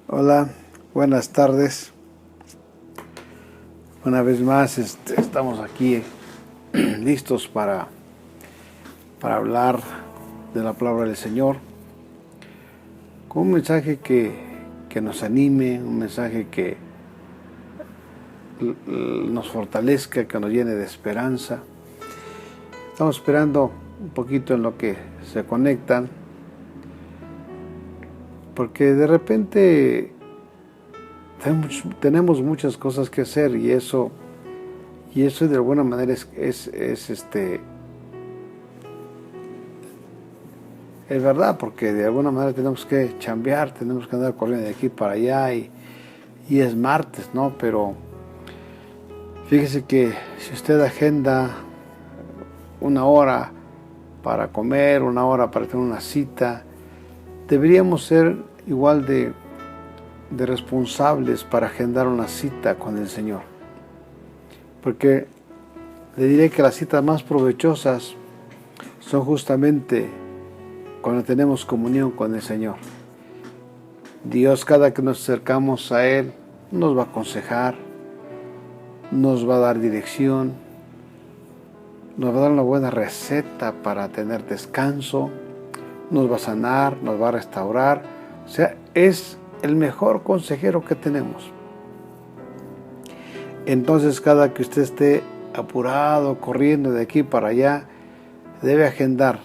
Hola, buenas tardes. Una vez más estamos aquí listos para hablar de la palabra del Señor, con un mensaje que nos anime, un mensaje que nos fortalezca, que nos llene de esperanza. Estamos esperando un poquito en lo que se conectan, porque de repente tenemos muchas cosas que hacer y eso de alguna manera es verdad, porque de alguna manera tenemos que chambear, tenemos que andar corriendo de aquí para allá y es martes, ¿no? Pero fíjese que si usted agenda una hora para comer, una hora para tener una cita, deberíamos ser igual de responsables para agendar una cita con el Señor. Porque le diré que las citas más provechosas son justamente cuando tenemos comunión con el Señor. Dios, cada que nos acercamos a Él, nos va a aconsejar, nos va a dar dirección, nos va a dar una buena receta para tener descanso, nos va a sanar, nos va a restaurar. O sea, es el mejor consejero que tenemos. Entonces, cada que usted esté apurado, corriendo de aquí para allá, debe agendar: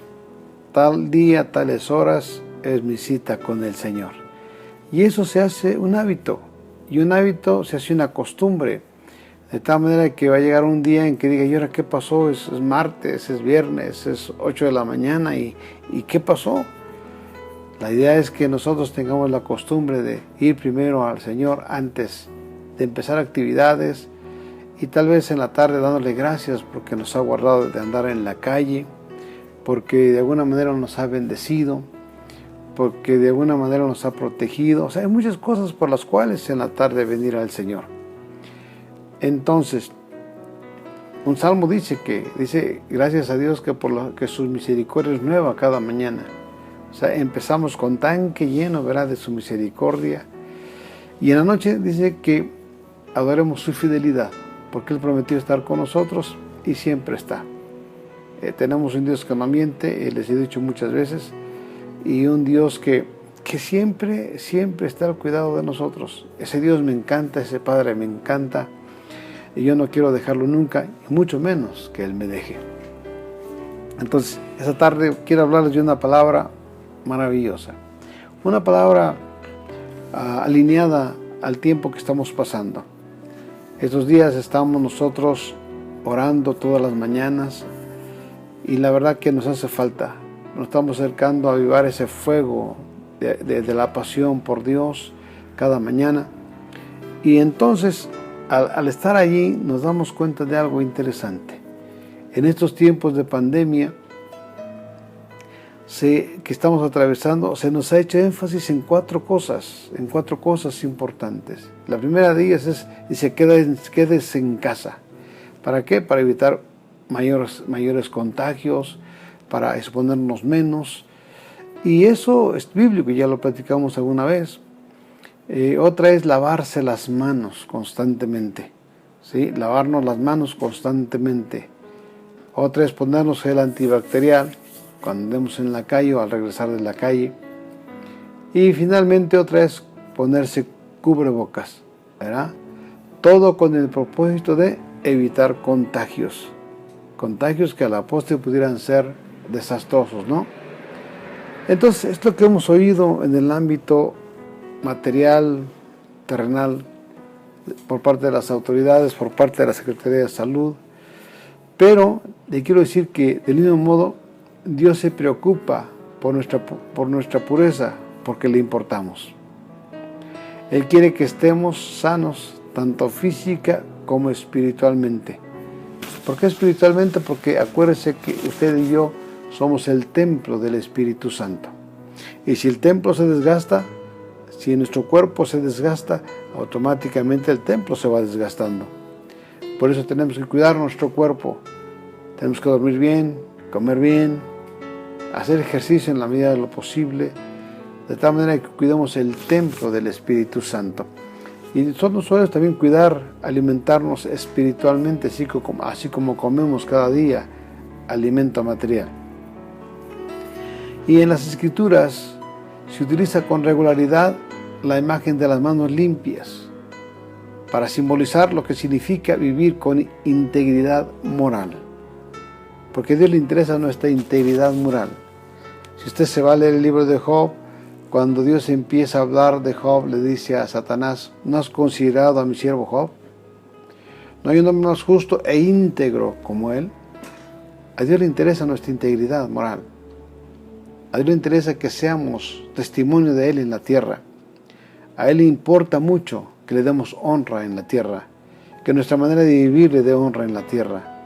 tal día, tales horas, es mi cita con el Señor. Y eso se hace un hábito, y un hábito se hace una costumbre, de tal manera que va a llegar un día en que diga: ¿y ahora qué pasó? Es martes, es viernes, es 8 de la mañana, ¿y qué pasó? La idea es que nosotros tengamos la costumbre de ir primero al Señor antes de empezar actividades, y tal vez en la tarde dándole gracias porque nos ha guardado de andar en la calle, porque de alguna manera nos ha bendecido, porque de alguna manera nos ha protegido. O sea, hay muchas cosas por las cuales en la tarde venir al Señor. Entonces, un salmo dice gracias a Dios que sus misericordias nuevas cada mañana. O sea, empezamos con tanque lleno, ¿verdad?, de su misericordia. Y en la noche dice que adoremos su fidelidad, porque Él prometió estar con nosotros y siempre está. Tenemos un Dios que no miente, les he dicho muchas veces, y un Dios que siempre está al cuidado de nosotros. Ese Dios me encanta, ese Padre me encanta, y yo no quiero dejarlo nunca, y mucho menos que Él me deje. Entonces, esta tarde quiero hablarles de una palabra maravillosa, una palabra alineada al tiempo que estamos pasando. Estos días estamos nosotros orando todas las mañanas, y la verdad que nos hace falta. Nos estamos acercando a avivar ese fuego de la pasión por Dios cada mañana. Y entonces, al estar allí, nos damos cuenta de algo interesante. En estos tiempos de pandemia que estamos atravesando, se nos ha hecho énfasis en cuatro cosas importantes. La primera de ellas dice: quédese en casa. ¿Para qué? Para evitar mayores contagios, para exponernos menos. Y eso es bíblico, ya lo platicamos alguna vez. Otra es lavarse las manos constantemente, ¿sí? Lavarnos las manos constantemente. Otra es ponernos gel antibacterial cuando andemos en la calle o al regresar de la calle. Y finalmente otra es ponerse cubrebocas, ¿verdad? Todo con el propósito de evitar contagios que a la postre pudieran ser desastrosos, ¿no? Entonces, esto que hemos oído en el ámbito material, terrenal, por parte de las autoridades, por parte de la Secretaría de Salud, pero le quiero decir que del mismo modo Dios se preocupa por nuestra pureza, porque le importamos. Él quiere que estemos sanos, tanto física como espiritualmente. ¿Por qué espiritualmente? Porque acuérdese que usted y yo somos el templo del Espíritu Santo. Y si el templo se desgasta, si nuestro cuerpo se desgasta, automáticamente el templo se va desgastando. Por eso tenemos que cuidar nuestro cuerpo. Tenemos que dormir bien, comer bien, hacer ejercicio en la medida de lo posible, de tal manera que cuidemos el templo del Espíritu Santo. Y son nosotros también cuidar, alimentarnos espiritualmente, así como comemos cada día alimento material. Y en las Escrituras se utiliza con regularidad la imagen de las manos limpias para simbolizar lo que significa vivir con integridad moral. Porque a Dios le interesa nuestra integridad moral. Si usted se va a leer el libro de Job, cuando Dios empieza a hablar de Job, le dice a Satanás: ¿no has considerado a mi siervo Job? ¿No hay un hombre más justo e íntegro como él? A Dios le interesa nuestra integridad moral. A Dios le interesa que seamos testimonio de Él en la tierra. A Él le importa mucho que le demos honra en la tierra, que nuestra manera de vivir le dé honra en la tierra,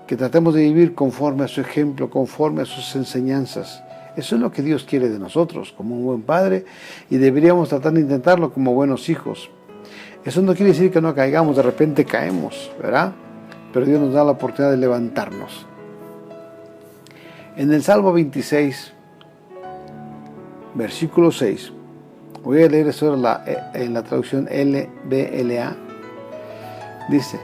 que tratemos de vivir conforme a su ejemplo, conforme a sus enseñanzas. Eso es lo que Dios quiere de nosotros, como un buen padre, y deberíamos tratar de intentarlo como buenos hijos. Eso no quiere decir que no caigamos, de repente caemos, ¿verdad? Pero Dios nos da la oportunidad de levantarnos. En el Salmo 26, versículo 6, voy a leer eso en la traducción LBLA, dice: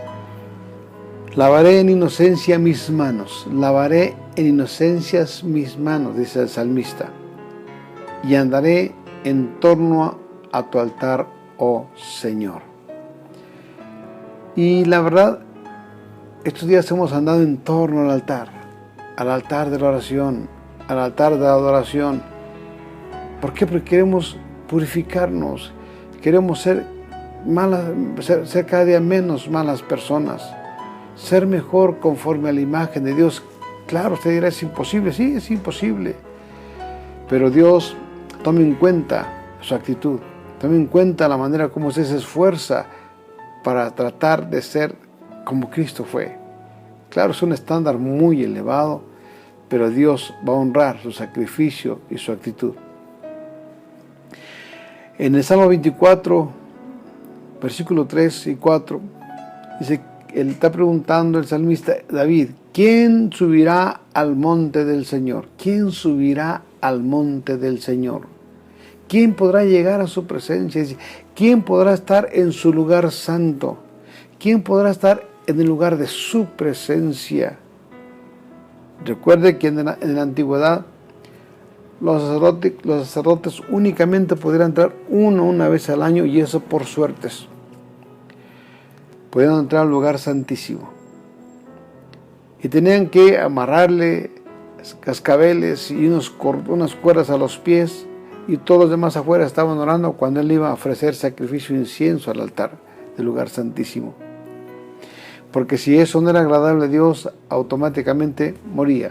lavaré en inocencia mis manos, lavaré en inocencias mis manos, dice el salmista, y andaré en torno a tu altar, oh Señor. Y la verdad, estos días hemos andado en torno al altar de la oración, al altar de la adoración. ¿Por qué? Porque queremos purificarnos, queremos ser cada día menos malas personas, ser mejor conforme a la imagen de Dios. Claro, usted dirá: es imposible. Sí, es imposible. Pero Dios tome en cuenta su actitud, tome en cuenta la manera como usted se esfuerza para tratar de ser como Cristo fue. Claro, es un estándar muy elevado, pero Dios va a honrar su sacrificio y su actitud. En el Salmo 24, versículos 3 y 4, dice, él está preguntando el salmista David: ¿quién subirá al monte del Señor? ¿Quién subirá al monte del Señor? ¿Quién podrá llegar a su presencia? ¿Quién podrá estar en su lugar santo? ¿Quién podrá estar en el lugar de su presencia? Recuerde que en la antigüedad los sacerdotes únicamente podían entrar una vez al año, y eso por suertes. Podían entrar al lugar santísimo. Y tenían que amarrarle cascabeles y unas cuerdas a los pies, y todos los demás afuera estaban orando cuando él iba a ofrecer sacrificio de incienso al altar del lugar santísimo. Porque si eso no era agradable a Dios, automáticamente moría.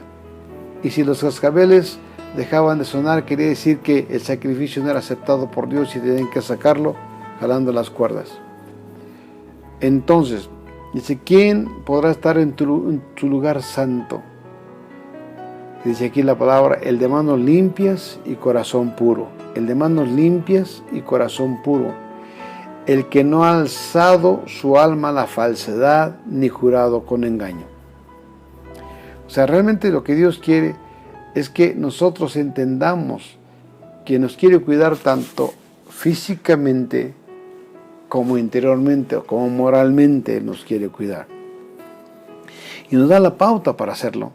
Y si los cascabeles dejaban de sonar, quería decir que el sacrificio no era aceptado por Dios y tenían que sacarlo jalando las cuerdas. Entonces, dice: ¿quién podrá estar en tu lugar santo? Dice aquí la palabra: el de manos limpias y corazón puro. El de manos limpias y corazón puro. El que no ha alzado su alma a la falsedad, ni jurado con engaño. O sea, realmente lo que Dios quiere es que nosotros entendamos que nos quiere cuidar tanto físicamente como interiormente, o como moralmente nos quiere cuidar. Y nos da la pauta para hacerlo.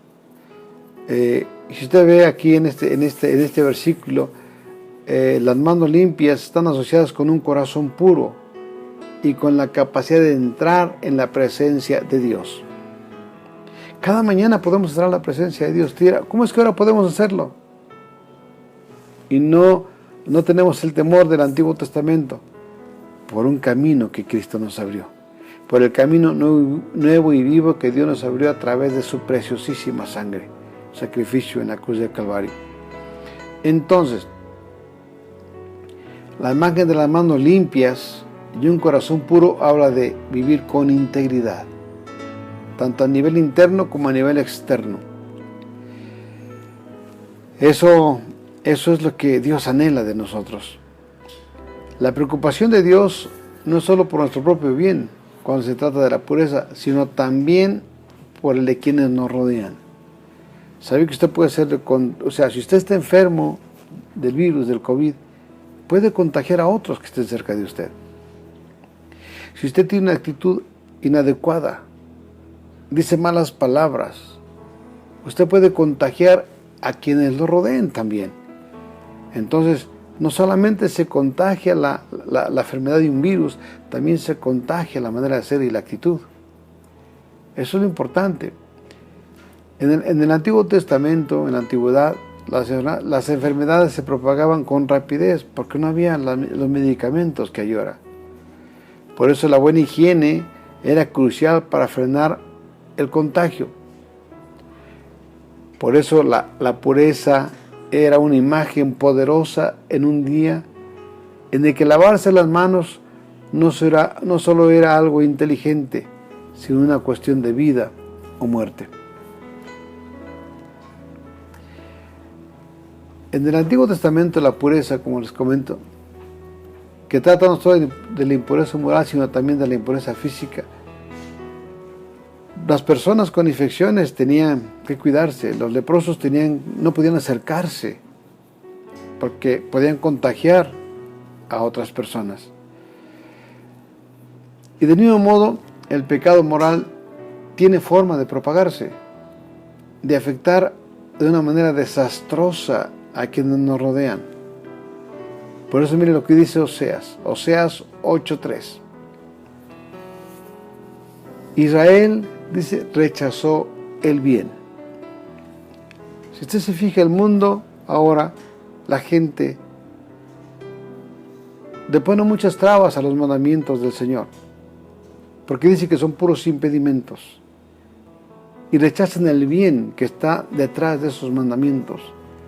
Si usted ve aquí en este versículo, las manos limpias están asociadas con un corazón puro y con la capacidad de entrar en la presencia de Dios. Cada mañana podemos entrar a la presencia de Dios. ¿Cómo es que ahora podemos hacerlo? Y no tenemos el temor del Antiguo Testamento. Por un camino que Cristo nos abrió. Por el camino nuevo y vivo que Dios nos abrió a través de su preciosísima sangre. Sacrificio en la cruz del Calvario. Entonces, la imagen de las manos limpias y un corazón puro habla de vivir con integridad, tanto a nivel interno como a nivel externo. Eso es lo que Dios anhela de nosotros. La preocupación de Dios no es solo por nuestro propio bien, cuando se trata de la pureza, sino también por el de quienes nos rodean. ¿Sabe que usted puede ser si usted está enfermo del virus, del COVID, puede contagiar a otros que estén cerca de usted. Si usted tiene una actitud inadecuada, dice malas palabras, usted puede contagiar a quienes lo rodeen también. Entonces, no solamente se contagia la enfermedad de un virus, también se contagia la manera de ser y la actitud. Eso es lo importante. En el Antiguo Testamento, en la Antigüedad, las enfermedades se propagaban con rapidez porque no había los medicamentos que hay ahora. Por eso la buena higiene era crucial para frenar el contagio. Por eso la pureza era una imagen poderosa en un día en el que lavarse las manos no solo era algo inteligente, sino una cuestión de vida o muerte. En el Antiguo Testamento la pureza, como les comento, que trata no solo de la impureza moral, sino también de la impureza física. Las personas con infecciones tenían que cuidarse, los leprosos no podían acercarse porque podían contagiar a otras personas. Y del mismo modo, el pecado moral tiene forma de propagarse, de afectar de una manera desastrosa a quienes nos rodean. Por eso mire lo que dice Oseas 8:3. Israel, dice, rechazó el bien. Si usted se fija, el mundo ahora, la gente le pone muchas trabas a los mandamientos del Señor, porque dice que son puros impedimentos, y rechazan el bien que está detrás de esos mandamientos,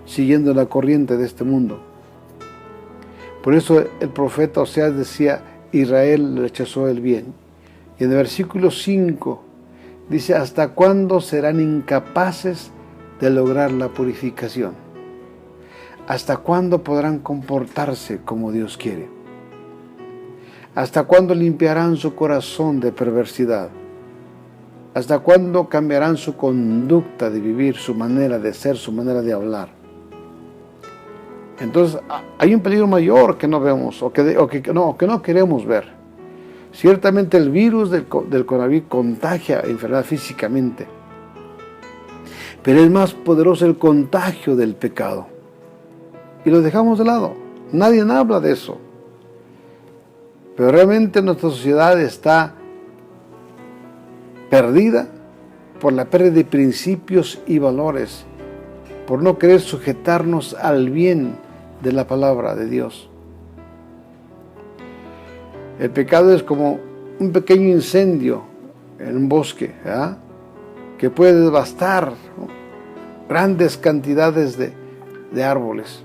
siguiendo la corriente de este mundo. Por eso el profeta Oseas decía, Israel rechazó el bien. Y en el versículo 5 dice, ¿hasta cuándo serán incapaces de lograr la purificación? ¿Hasta cuándo podrán comportarse como Dios quiere? ¿Hasta cuándo limpiarán su corazón de perversidad? ¿Hasta cuándo cambiarán su conducta de vivir, su manera de ser, su manera de hablar? Entonces, hay un peligro mayor que no vemos o que no queremos ver. Ciertamente el virus del coronavirus contagia enfermedad físicamente, pero es más poderoso el contagio del pecado. Y lo dejamos de lado. Nadie habla de eso. Pero realmente nuestra sociedad está perdida por la pérdida de principios y valores, por no querer sujetarnos al bien de la palabra de Dios. El pecado es como un pequeño incendio en un bosque, ¿verdad?, que puede devastar, ¿no?, grandes cantidades de árboles.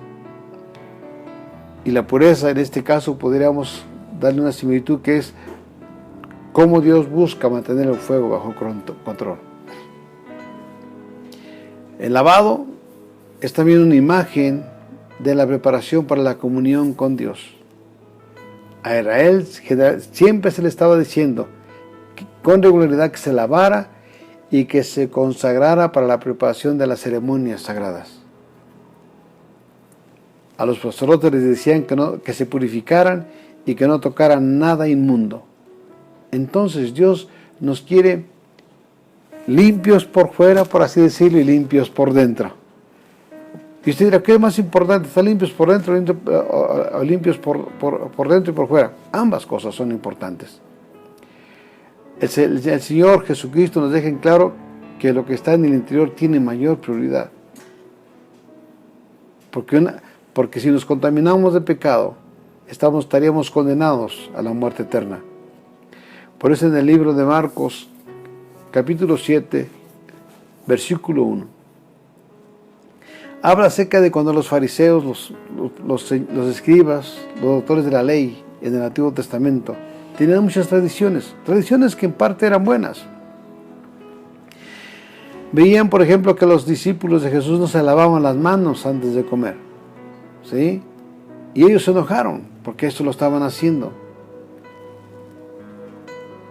Y la pureza, en este caso, podríamos darle una similitud que es cómo Dios busca mantener el fuego bajo control. El lavado es también una imagen de la preparación para la comunión con Dios. A Israel siempre se le estaba diciendo con regularidad que se lavara y que se consagrara para la preparación de las ceremonias sagradas. A los sacerdotes les decían que se purificaran y que no tocaran nada inmundo. Entonces Dios nos quiere limpios por fuera, por así decirlo, y limpios por dentro. Y usted dirá, ¿qué es más importante? ¿Estar limpios por dentro o limpios por dentro y por fuera? Ambas cosas son importantes. El Señor Jesucristo nos deja en claro que lo que está en el interior tiene mayor prioridad. Porque si nos contaminamos de pecado, estaríamos condenados a la muerte eterna. Por eso en el libro de Marcos, capítulo 7, versículo 1, habla acerca de cuando los fariseos, los escribas, los doctores de la ley en el Antiguo Testamento, tenían muchas tradiciones que en parte eran buenas. Veían, por ejemplo, que los discípulos de Jesús no se lavaban las manos antes de comer, ¿sí? Y ellos se enojaron porque esto lo estaban haciendo.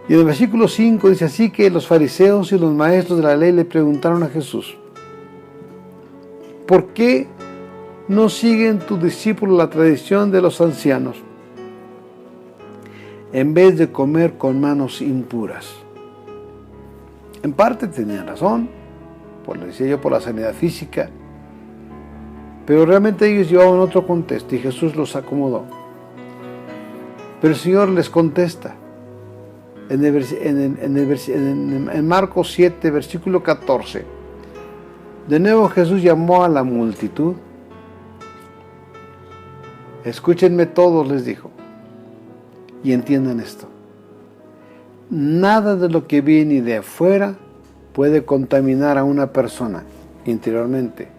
Y en el versículo 5 dice, así que los fariseos y los maestros de la ley le preguntaron a Jesús, ¿por qué no siguen tus discípulos la tradición de los ancianos, en vez de comer con manos impuras. En parte tenían razón, lo decía yo, por la sanidad física, pero realmente ellos llevaban otro contexto y Jesús los acomodó. Pero el Señor les contesta en Marcos 7, versículo 14. De nuevo Jesús llamó a la multitud. Escúchenme todos, les dijo, y entiendan esto. Nada de lo que viene de afuera puede contaminar a una persona interiormente.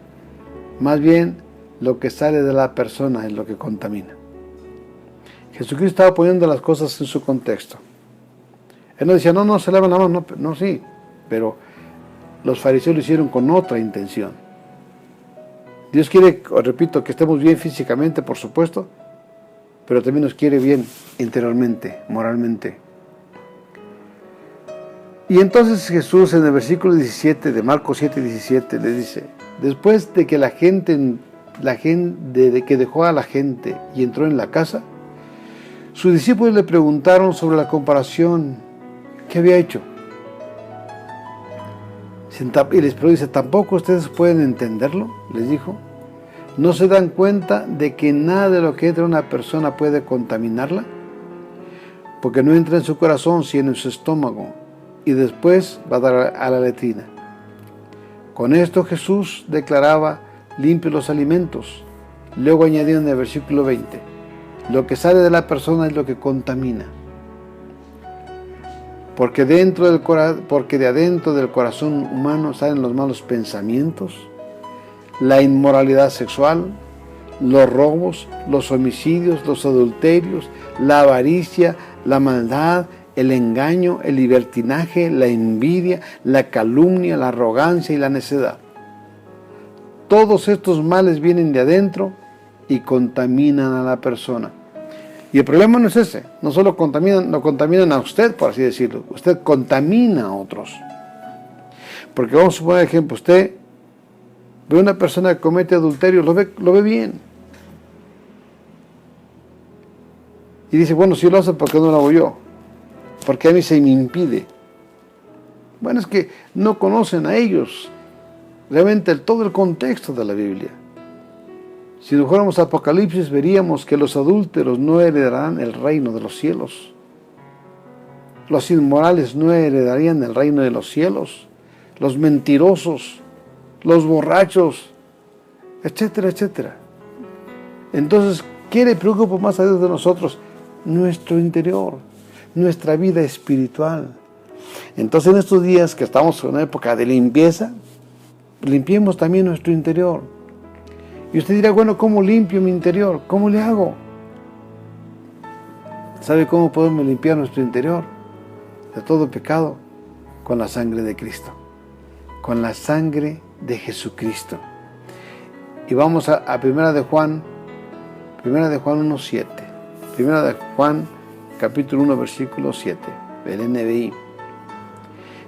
Más bien, lo que sale de la persona es lo que contamina. Jesucristo estaba poniendo las cosas en su contexto. Él no decía, no se lavan la mano, no, sí, pero los fariseos lo hicieron con otra intención. Dios quiere, os repito, que estemos bien físicamente, por supuesto, pero también nos quiere bien interiormente, moralmente. Y entonces Jesús en el versículo 17 de Marcos 7, 17 le dice, después de que la gente de que dejó a la gente y entró en la casa, sus discípulos le preguntaron sobre la comparación que había hecho. Y les dice, ¿tampoco ustedes pueden entenderlo? Les dijo. ¿No se dan cuenta de que nada de lo que entra en una persona puede contaminarla? Porque no entra en su corazón, sino en su estómago, y después va a dar a la letrina. Con esto Jesús declaraba limpios los alimentos. Luego añadió en el versículo 20, lo que sale de la persona es lo que contamina. Porque de adentro del corazón humano salen los malos pensamientos, la inmoralidad sexual, los robos, los homicidios, los adulterios, la avaricia, la maldad, el engaño, el libertinaje, la envidia, la calumnia, la arrogancia y la necedad. Todos estos males vienen de adentro y contaminan a la persona. Y el problema no es ese, no solo lo contaminan a usted, por así decirlo, usted contamina a otros. Porque vamos a suponer ejemplo, usted ve a una persona que comete adulterio, lo ve bien. Y dice, bueno, si lo hace, ¿por qué no lo hago yo? Porque a mí se me impide. Bueno, es que no conocen a ellos realmente todo el contexto de la Biblia. Si nos fuéramos a Apocalipsis, veríamos que los adúlteros no heredarán el reino de los cielos. Los inmorales no heredarían el reino de los cielos. Los mentirosos, los borrachos, etcétera, etcétera. Entonces, ¿qué le preocupa más a Dios de nosotros? Nuestro interior, nuestra vida espiritual. Entonces, en estos días que estamos en una época de limpieza, limpiemos también nuestro interior. Y usted dirá, bueno, ¿cómo limpio mi interior? ¿Cómo le hago? ¿Sabe cómo podemos limpiar nuestro interior de todo pecado? Con la sangre de Cristo, con la sangre de Jesucristo. Y vamos a 1 de Juan 1:7. 1 de Juan, capítulo 1, versículo 7, el NBI.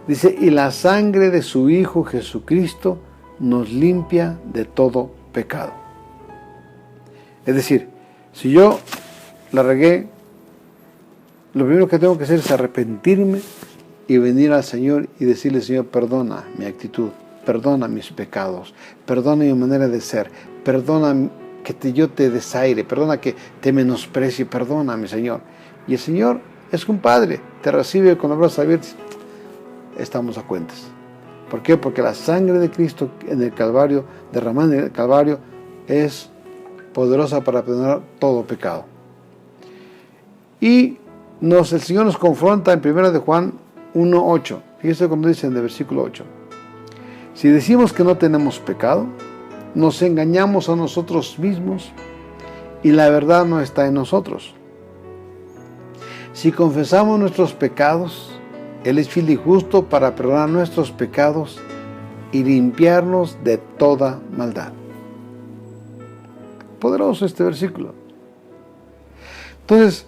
Dice, y la sangre de su Hijo Jesucristo nos limpia de todo pecado. Es decir, si yo la regué, lo primero que tengo que hacer es arrepentirme y venir al Señor y decirle, Señor, perdona mi actitud, perdona mis pecados, perdona mi manera de ser, perdona que yo te desaire, perdona que te menosprecie, perdóname, Señor. Y el Señor es un Padre, te recibe con los brazos abiertos. Estamos a cuentas. ¿Por qué? Porque la sangre de Cristo en el Calvario, derramada en el Calvario, es poderosa para perdonar todo pecado. Y el Señor nos confronta en 1 de Juan 1:8. Fíjese cuando dice en el versículo 8. Si decimos que no tenemos pecado, nos engañamos a nosotros mismos y la verdad no está en nosotros. Si confesamos nuestros pecados, Él es fiel y justo para perdonar nuestros pecados y limpiarnos de toda maldad. Poderoso este versículo. Entonces,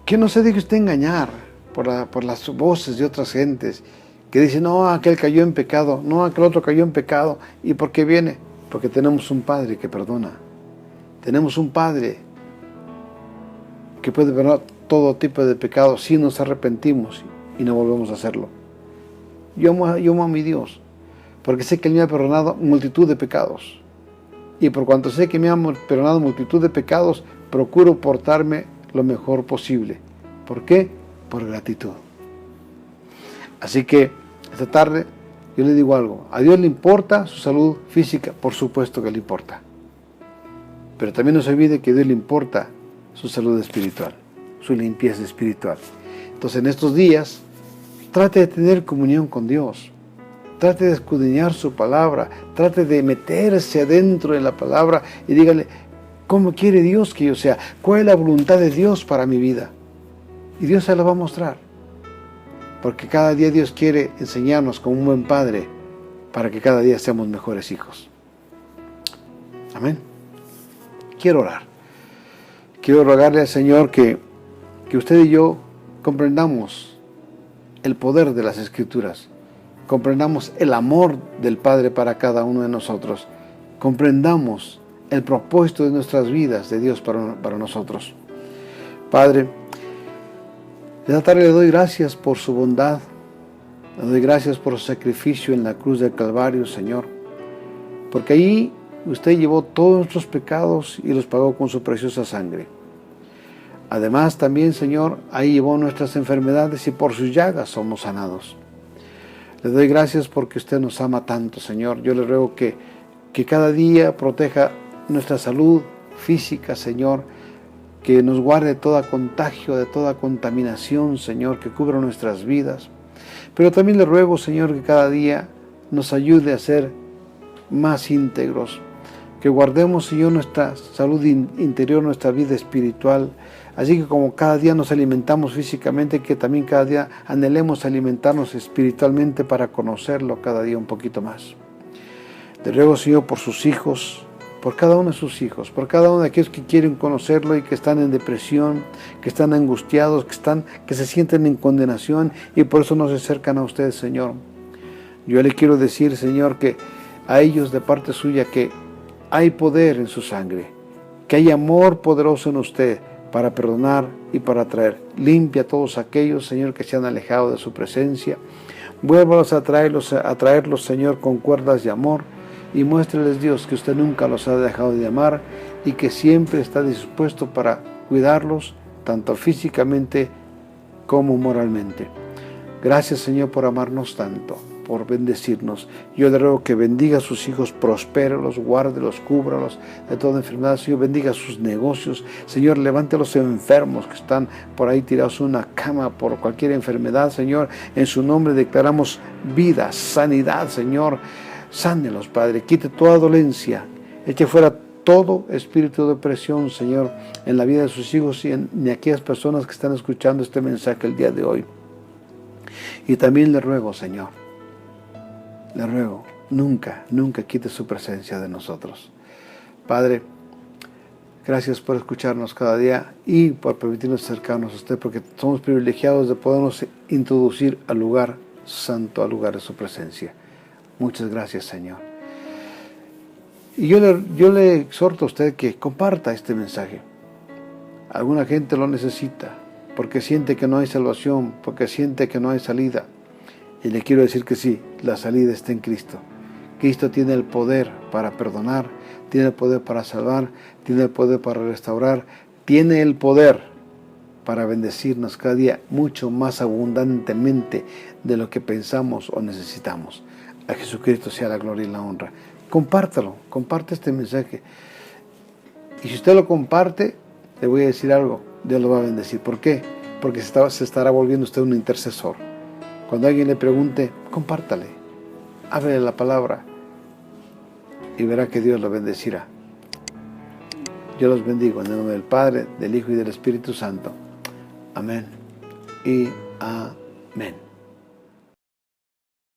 que no se deje usted engañar por las voces de otras gentes que dicen, no, aquel cayó en pecado, no, aquel otro cayó en pecado. ¿Y por qué viene? porque tenemos un Padre que perdona. Tenemos un Padre que puede perdonar todo tipo de pecados si nos arrepentimos y no volvemos a hacerlo. Yo amo a mi Dios, porque sé que Él me ha perdonado multitud de pecados. Y por cuanto sé que me ha perdonado multitud de pecados, procuro portarme lo mejor posible. ¿Por qué? Por gratitud. Así que esta tarde yo le digo algo. A Dios le importa su salud física, por supuesto que le importa. Pero también no se olvide que a Dios le importa su salud espiritual, su limpieza espiritual. Entonces en estos días, trate de tener comunión con Dios. Trate de escudriñar su palabra. Trate de meterse adentro de la palabra y dígale, ¿cómo quiere Dios que yo sea? ¿Cuál es la voluntad de Dios para mi vida? Y Dios se la va a mostrar. Porque cada día Dios quiere enseñarnos como un buen padre para que cada día seamos mejores hijos. Amén. Quiero orar. Quiero rogarle al Señor que usted y yo comprendamos el poder de las Escrituras. Comprendamos el amor del Padre para cada uno de nosotros. Comprendamos el propósito de nuestras vidas de Dios para nosotros. Padre, esta tarde le doy gracias por su bondad. Le doy gracias por su sacrificio en la cruz del Calvario, Señor. Porque ahí usted llevó todos nuestros pecados y los pagó con su preciosa sangre. Además también, Señor, ahí llevó nuestras enfermedades y por sus llagas somos sanados. Le doy gracias porque usted nos ama tanto, Señor. Yo le ruego que cada día proteja nuestra salud física, Señor, que nos guarde de todo contagio, de toda contaminación, Señor, que cubra nuestras vidas. Pero también le ruego, Señor, que cada día nos ayude a ser más íntegros, que guardemos, Señor, nuestra salud interior, nuestra vida espiritual. Así que como cada día nos alimentamos físicamente, que también cada día anhelemos alimentarnos espiritualmente para conocerlo cada día un poquito más. Le ruego, Señor, por sus hijos, por cada uno de sus hijos, por cada uno de aquellos que quieren conocerlo y que están en depresión, que están angustiados, que se sienten en condenación y por eso no se acercan a usted, Señor. Yo le quiero decir, Señor, que a ellos de parte suya que hay poder en su sangre, que hay amor poderoso en usted para perdonar y para traer. Limpia a todos aquellos, Señor, que se han alejado de su presencia. Vuélvalos a traerlos, Señor, con cuerdas de amor. Y muéstreles, Dios, que usted nunca los ha dejado de amar y que siempre está dispuesto para cuidarlos, tanto físicamente como moralmente. Gracias, Señor, por amarnos tanto, por bendecirnos. Yo le ruego que bendiga a sus hijos, prospérelos, guárdelos, cúbralos de toda enfermedad. Señor, bendiga sus negocios. Señor, levante a los enfermos que están por ahí tirados en una cama por cualquier enfermedad. Señor, en su nombre declaramos vida, sanidad, Señor. Sánelos, Padre, quite toda dolencia, eche fuera todo espíritu de opresión, Señor, en la vida de sus hijos y en aquellas personas que están escuchando este mensaje el día de hoy. Y también le ruego, Señor, le ruego, nunca quite su presencia de nosotros. Padre, gracias por escucharnos cada día y por permitirnos acercarnos a usted, porque somos privilegiados de podernos introducir al lugar santo, al lugar de su presencia. Muchas gracias, Señor. Y yo le exhorto a usted que comparta este mensaje. Alguna gente lo necesita porque siente que no hay salvación, porque siente que no hay salida. Y le quiero decir que sí, la salida está en Cristo. Cristo tiene el poder para perdonar, tiene el poder para salvar, tiene el poder para restaurar, tiene el poder para bendecirnos cada día mucho más abundantemente de lo que pensamos o necesitamos. A Jesucristo sea la gloria y la honra. Compártalo, comparte este mensaje. Y si usted lo comparte, le voy a decir algo, Dios lo va a bendecir. ¿Por qué? Porque se estará volviendo usted un intercesor. Cuando alguien le pregunte, compártale, háblele la palabra y verá que Dios lo bendecirá. Yo los bendigo en el nombre del Padre, del Hijo y del Espíritu Santo. Amén y amén.